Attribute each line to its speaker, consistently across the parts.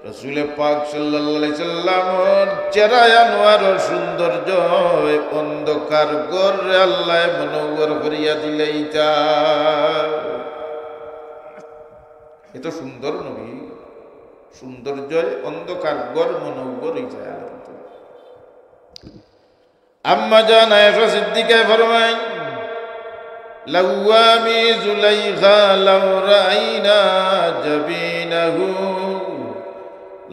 Speaker 1: রাসূল পাক সাল্লাল্লাহু আলাইহি সাল্লামর চেহারা আনোয়ার সৌন্দর্য অন্ধকার ঘরে আল্লাহ মনোহর করিয়া দিলেইতা। এত সুন্দর নবী, সৌন্দর্য অন্ধকার ঘর মনোহর হইয়া যায়। আম্মা জান আয়েশা সিদ্দিকা ফরমায়, লাওয়ামি জুলাইখা লাউ রাইনা জাবিনাহু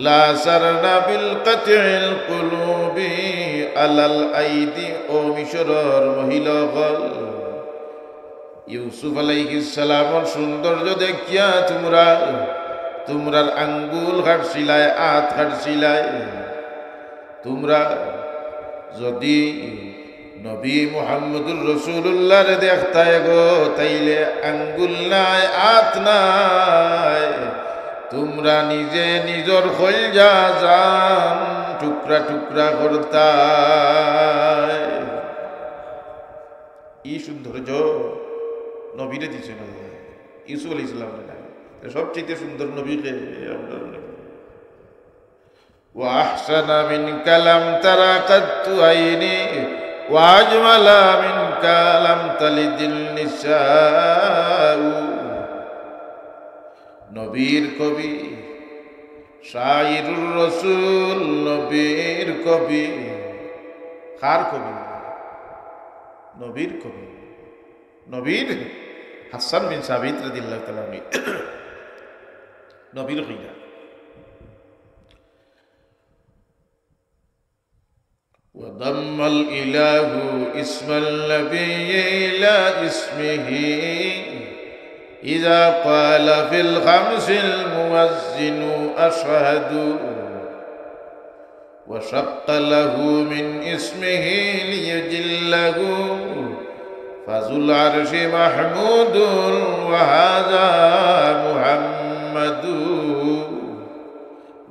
Speaker 1: লা সারনা বিল কাতিল কুলুবি আলাল আইদি। ও মিশরের মহিলাগণ, ইউসুফ আলাইহিস সালামের সৌন্দর্য দেখিয়া তোমরার আঙ্গুল কাটছিলাই, হাত কাটছিলাই। তোমরা যদি নবী মুহাম্মদুর রাসূলুল্লাহর দেখতায় গো, তাইলে আঙ্গুল নাই, হাত নাই, তোমরা নিজে নিজর কলজা জান টুকরা টুকরা করতাই। ই সৌন্দর্য নবীরে দিছে না, ইউসুফ আলাইহিস সালামের না, সবচেয়ে সুন্দর নবীকে আমরা। ওয়া আহসানা মিনকা লাম তারা কাত্তু আইনি ওয়া আজমালা মিনকা লাম তালিদিল নিসাউ। নবীর কবি, শায়রুর রাসূল, নবীর কবি। কার কবি? নবীর কবি, নবীর হাসান বিন সাবিত রাদিয়াল্লাহু তাআলা নবীর কইনা। وضم الإله اسم النبي إلى اسمه إذا قال في الخمس المؤذن أشهد، وشق له من اسمه ليجله فذو العرش محمود وهذا محمد।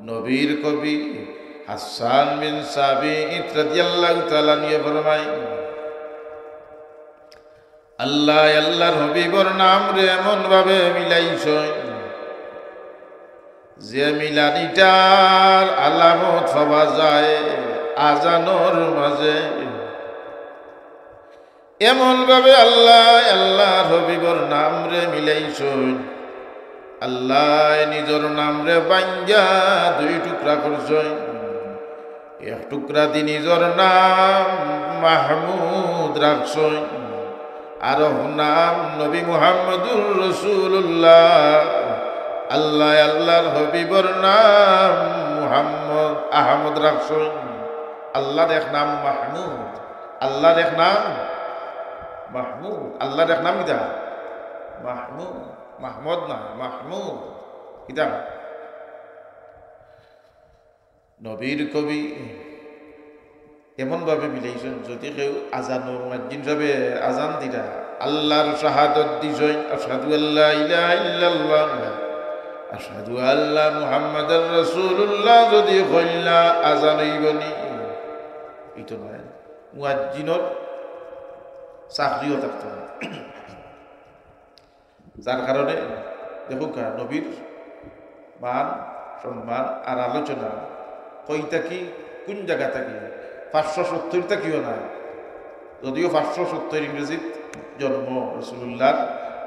Speaker 1: নবীর কবি হাসান বিন সাবিত রাদিয়াল্লাহু তাআলা নিয়ে ফরমায়, আল্লাহ আল্লাহর হাবিবর নাম রে এমন ভাবে মিলাইছ যে মিলানিটার আলামত পাওয়া যায় আজানোর মাঝে। এমন ভাবে আল্লাহ আল্লাহর হাবিবর নাম রে মিলাইছ, আল্লাহ নিজের নাম রে বাঞ্জা দুই টুকরা করছ। এক টুকরা দি নিজের নাম মাহমুদ রাখছ, আর নাম নবী মুহাম্মদুর রাসূলুল্লাহ। আল্লাহ আল্লাহর হাবিবর নাম মুহাম্মদ আহমদ রাখছ। আল্লাহর এক নাম মাহমুদ, আল্লাহর এক নাম মাহমুদ। আল্লাহর এক নাম কিতা? মাহমুদ, মাহমুদ না, মাহমুদ কিতা? নবীর কবি এমন ভাবে মিলাইছেন, যদি কেউ আজানো মুয়াজ্জিন সাহেবে আজান দিরা আল্লাহর শাহাদত দিছেন, আশহাদু আল্লা ইলাহা ইল্লাল্লাহ আশহাদু আল্লা মুহাম্মাদুর রাসূলুল্লাহ, যদি কইলা আজান হইবনি। এটা নয়, মুয়াজ্জিনর চাকরিও থাকতে হবে। যার কারণে দেখুন নবীর মান সম্মান আর আলোচনা কইতা কি কোন জায়গা থাকি 570 থাকিও না, যদিও 570 ইংরেজিত জন্ম রাসূলুল্লাহর,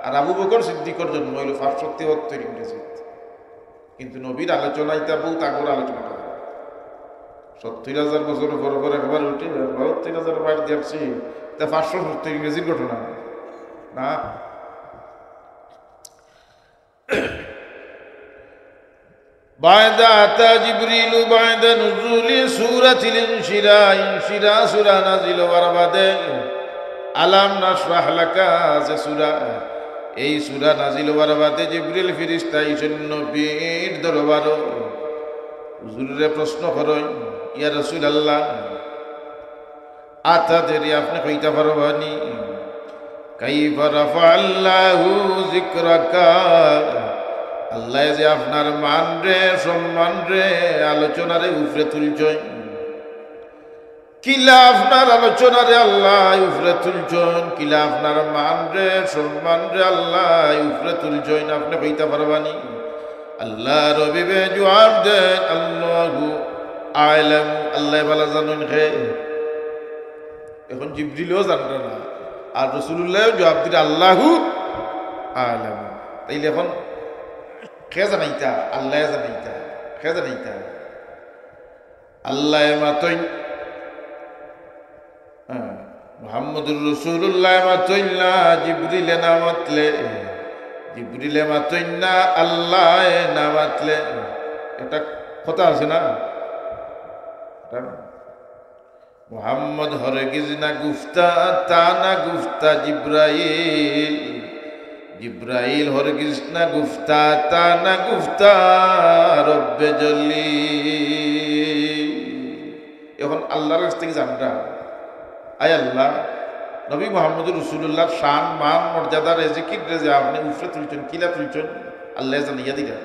Speaker 1: আর আবু বকর সিদ্দিকর জন্ম হইল 573 ইংরেজিত। কিন্তু নবীর আলোচনা এটা বহুত আগর আলোচনা করে 70,000 বছর পর একবার উঠে 72,000 বার দেখছি, তা 570 ইংরেজির ঘটনা না। بعد أتى جبريل بعد نزول سورة الانشراح انشراح سورة نازل বরবাদে আলাম নাশরাহ লাকা যে সূরা, এই সূরা নাজিল বরবাদে জিবরিল ফেরেশতা আইছেন নবীর দরবারে। হুজুরে প্রশ্ন করেন, ইয়া রাসূলুল্লাহ আতাদরি, আপনি কইতে পারবানি কাইফা রাফাআল্লাহু যিকরাকা, আল্লাহ যে আপনার মান রে সম্মান রে আলোচনারে উপরে তুলছেন, কিলা আপনার আলোচনারে আল্লাহ উপরে তুলছেন, কিলা আপনার মান রে সম্মান রে আল্লাহ উপরে তুলছেন, আপনি কইতে পারবানি। আল্লাহ রবিবে জবাব দেন আল্লাহু আ'লাম, আল্লাহ ভালো জানেন। এখন জিবরিলও জানতো না, আর রাসূলুল্লাহ জবাব দিলে আল্লাহু আ'লাম। তাইলে এখন কে জানাইতা? আল্লাহ জানাইতা। কে জানাইতা? আল্লাহ মাতই মুহাম্মদুর রাসূলুল্লাহ মাতইন না, জিবরিলে না মাতলে, জিবরিলে মাতইন না, আল্লাহ না মাতলে। এটা কথা আছে না? মুহাম্মদ হরগিজ না গুফতা, তা না গুফতা জিব্রাইল, জিব্রাইল হরগিজ না গুফতা, তা না গুফতা রব্বে জলি। এখন আল্লাহর কাছ থেকে জানরা, আয় আল্লাহ নবী মুহাম্মদুর রাসূলুল্লাহর শান মান মর্যাদা রেজিকির রেজে আপনি উফরে তুলছেন, কিলা তুলছেন, আল্লাহ জানিয়া দিলেন।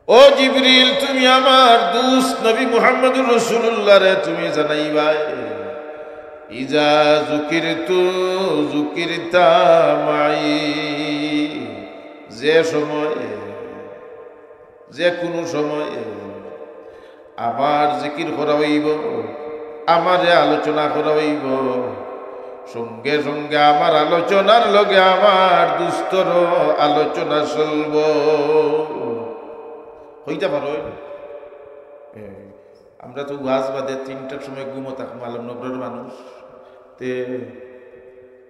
Speaker 1: ও জিবরিল, তুমি আমার দোস্ত নবী মুহাম্মদুর রাসূলুল্লাহ রে তুমি জানাইবা, ইজা যুকিরতু যুকিরতা মাই, যে সময় যে কোনো সময় আমার জিকির করা হইব, আমারে আলোচনা করা হইব, সঙ্গে সঙ্গে আমার আলোচনার লগে আমার দুস্তর আলোচনা চলব। হইতে পারো আমরা তো ওয়াজ বাদে 3টার সময় ঘুমো থাকবো, আলমনগরের মানুষ, তে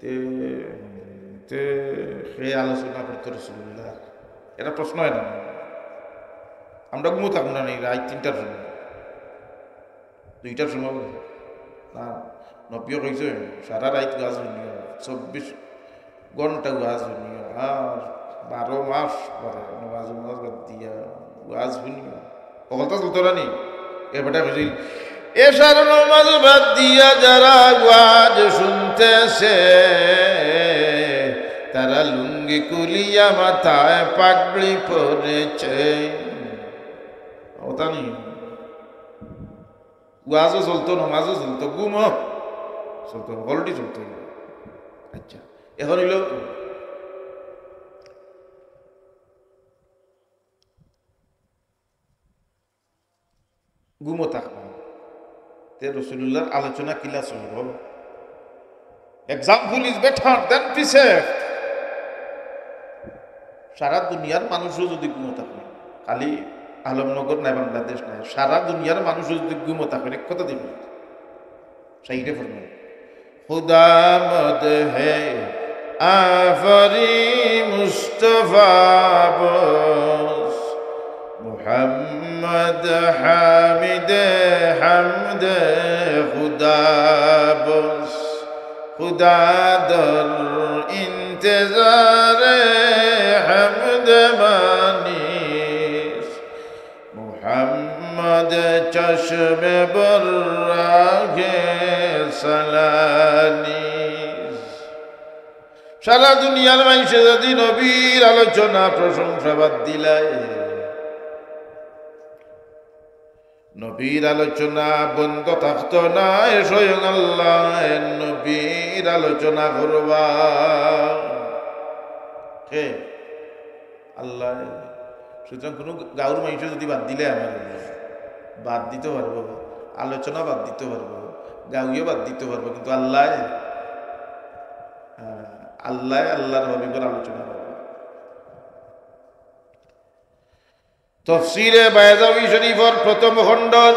Speaker 1: তে তে সে আলোচনা করতে রাসূলুল্লাহ, এটা প্রশ্ন হয় না। আমরা ঘুমো থাকবো না রাত 3টার সময়, 2টার সময় না। নবীও কইছে সারা রাত ওয়াজ শুনিও, 24 ঘন্টা ওয়াজ শুনিও, আর 12 মাস পরে ওয়াজ বাদ দিয়া ওয়াজ শুনিও। কলতা চলতো না নি এবারটা বুঝিল, এশার নামাজ বাদ দিয়া যারা ওয়াজ শুনতেছে, তারা লুঙ্গি কুলিয়া মাথায় পাগড়ি পরেছে। ওটা নি ওয়াজও চলতো, নামাজও চলতো, ঘুমও চলতো, অলরেডি চলতো। আচ্ছা, এখন হইল ঘুমো থাকবো, তে রাসূলুল্লাহর আলোচনা কিলা চলব। Example is better than precept. সারা দুনিয়ার মানুষও যদি ঘুমো থাকবে, খালি আলমনগর নাই, বাংলাদেশ নাই, সারা দুনিয়ার মানুষও যদি ঘুমো থাকবে, এক কথা দিবে সাইডে ফরমান খুদা মদ হে আফরি মুস্তফা বস মুহাম্মদ হামিদ হামদ খুদা বস, খুদা দর ইন্তজার হামদ মানিস, মুহাম্মদ চশমে বর্রাগে সালানিস। সারা দুনিয়ার মানুষে যদি নবীর আলোচনা প্রশংসা বাদ দিলায়, নবীর আলোচনা বন্ধ থাকতো না, স্বয়ং আল্লাহ নবীর আলোচনা করবা। কে? আল্লাহ। সুতরাং কোনো গাঁর মানুষ যদি বাদ দিলে আমার বাদ দিতে পারবো, আলোচনা বাদ দিতে পারবো, গাঁও বাদ দিতে পারবো, কিন্তু আল্লাহ আল্লাহ আল্লাহর হাবিবের আলোচনা করবো। তাফসীরে বায়জাবী শরীফের প্রথম খণ্ডর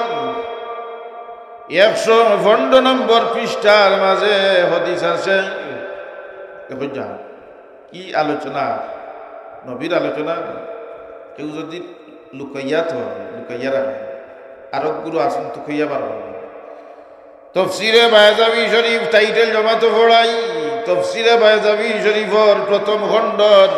Speaker 1: 100 নম্বর পৃষ্ঠার মাঝে হাদিস আছে। দেখুন যা কি আলোচনা, নবীর আলোচনা। কেউ যদি লুকাইয়া রাখে, আরব গুরু আসুন তো কইয়া পারবো। তাফসীরে বায়জাবী শরীফ টাইটেল জমাতে পড়াই, তাফসীরে বায়জাবী শরীফের প্রথম খণ্ডর